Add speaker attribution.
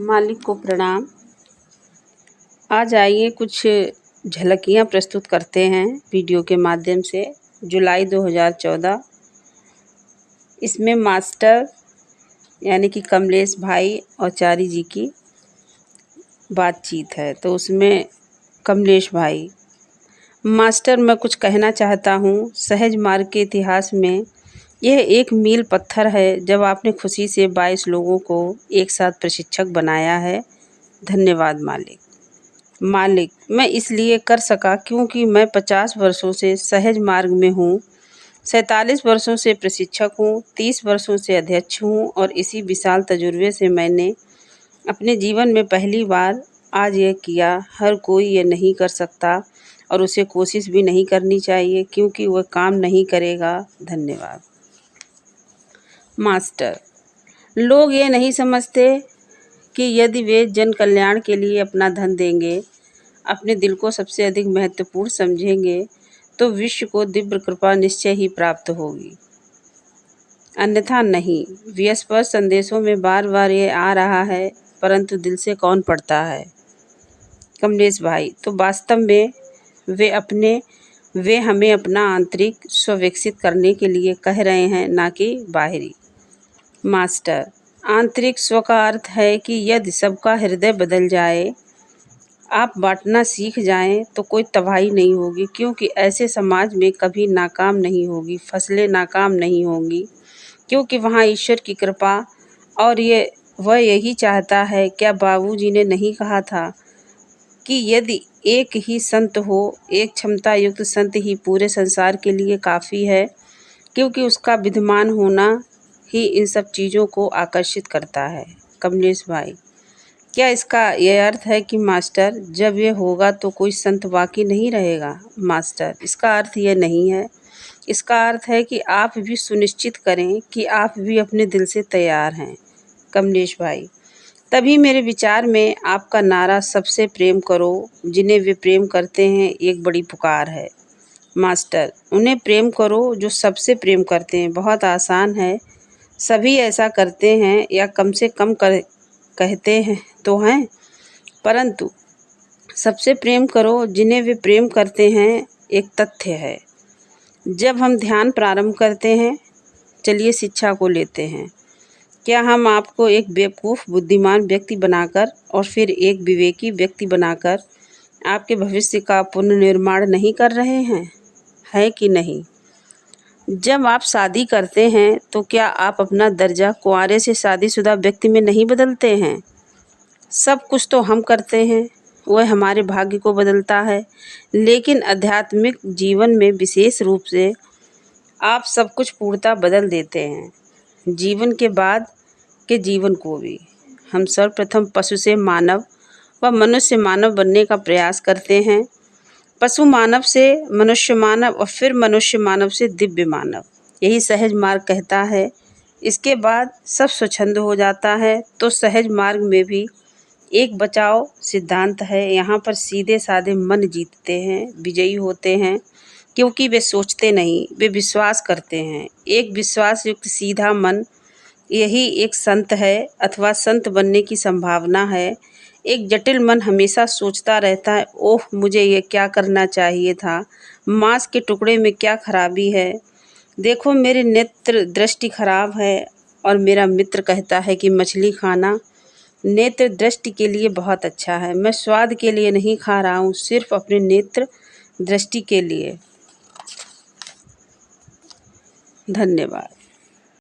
Speaker 1: मालिक को प्रणाम। आज आइए कुछ झलकियाँ प्रस्तुत करते हैं वीडियो के माध्यम से। जुलाई 2014 इसमें मास्टर यानी कि कमलेश भाई और चारी जी की बातचीत है। तो उसमें कमलेश भाई, मास्टर मैं कुछ कहना चाहता हूँ। सहज मार्ग के इतिहास में यह एक मील पत्थर है जब आपने खुशी से 22 लोगों को एक साथ प्रशिक्षक बनाया है। धन्यवाद मालिक, मैं इसलिए कर सका क्योंकि मैं 50 वर्षों से सहज मार्ग में हूँ, 47 वर्षों से प्रशिक्षक हूँ, 30 वर्षों से अध्यक्ष हूँ और इसी विशाल तजुर्बे से मैंने अपने जीवन में पहली बार आज यह किया। हर कोई ये नहीं कर सकता और उसे कोशिश भी नहीं करनी चाहिए क्योंकि वह काम नहीं करेगा। धन्यवाद मास्टर। लोग ये नहीं समझते कि यदि वे जन कल्याण के लिए अपना धन देंगे, अपने दिल को सबसे अधिक महत्वपूर्ण समझेंगे, तो विश्व को दिव्य कृपा निश्चय ही प्राप्त होगी, अन्यथा नहीं। व्यस्पर संदेशों में बार बार ये आ रहा है, परंतु दिल से कौन पढ़ता है। कमलेश भाई, तो वास्तव में वे हमें अपना आंतरिक स्व विकसित करने के लिए कह रहे हैं, ना कि बाहरी। मास्टर, आंतरिक स्व का अर्थ है कि यदि सबका हृदय बदल जाए, आप बांटना सीख जाएं, तो कोई तबाही नहीं होगी, क्योंकि ऐसे समाज में कभी नाकाम नहीं होगी, फसलें नाकाम नहीं होंगी, क्योंकि वहाँ ईश्वर की कृपा। और वह यही चाहता है। क्या बाबूजी ने नहीं कहा था कि यदि एक ही संत हो, एक क्षमता युक्त संत ही पूरे संसार के लिए काफ़ी है, क्योंकि उसका विद्यमान होना ही इन सब चीज़ों को आकर्षित करता है। कमलेश भाई, क्या इसका यह अर्थ है कि मास्टर जब ये होगा तो कोई संत बाकी नहीं रहेगा। मास्टर, इसका अर्थ यह नहीं है। इसका अर्थ है कि आप भी सुनिश्चित करें कि आप भी अपने दिल से तैयार हैं। कमलेश भाई, तभी मेरे विचार में आपका नारा सबसे प्रेम करो जिन्हें वे प्रेम करते हैं एक बड़ी पुकार है। मास्टर, उन्हें प्रेम करो जो सबसे प्रेम करते हैं। बहुत आसान है, सभी ऐसा करते हैं या कम से कम कहते हैं तो हैं, परंतु सबसे प्रेम करो जिन्हें वे प्रेम करते हैं एक तथ्य है। जब हम ध्यान प्रारंभ करते हैं, चलिए शिक्षा को लेते हैं। क्या हम आपको एक बेवकूफ़ बुद्धिमान व्यक्ति बनाकर और फिर एक विवेकी व्यक्ति बनाकर आपके भविष्य का पुनर्निर्माण नहीं कर रहे हैं, है कि नहीं? जब आप शादी करते हैं तो क्या आप अपना दर्जा कुंवारे से शादीशुदा व्यक्ति में नहीं बदलते हैं? सब कुछ तो हम करते हैं, वह हमारे भाग्य को बदलता है, लेकिन आध्यात्मिक जीवन में विशेष रूप से आप सब कुछ पूर्णतः बदल देते हैं। जीवन के बाद के जीवन को भी हम सर्वप्रथम पशु से मानव व मनुष्य मानव बनने का प्रयास करते हैं, पशु मानव से मनुष्य मानव और फिर मनुष्य मानव से दिव्य मानव। यही सहज मार्ग कहता है। इसके बाद सब स्वच्छंद हो जाता है। तो सहज मार्ग में भी एक बचाव सिद्धांत है। यहाँ पर सीधे साधे मन जीतते हैं, विजयी होते हैं, क्योंकि वे सोचते नहीं, वे विश्वास करते हैं। एक विश्वास युक्त सीधा मन, यही एक संत है अथवा संत बनने की संभावना है। एक जटिल मन हमेशा सोचता रहता है, ओह मुझे ये क्या करना चाहिए था, मांस के टुकड़े में क्या खराबी है, देखो मेरी नेत्र दृष्टि खराब है। और मेरा मित्र कहता है कि मछली खाना नेत्र दृष्टि के लिए बहुत अच्छा है। मैं स्वाद के लिए नहीं खा रहा हूँ, सिर्फ अपने नेत्र दृष्टि के लिए। धन्यवाद।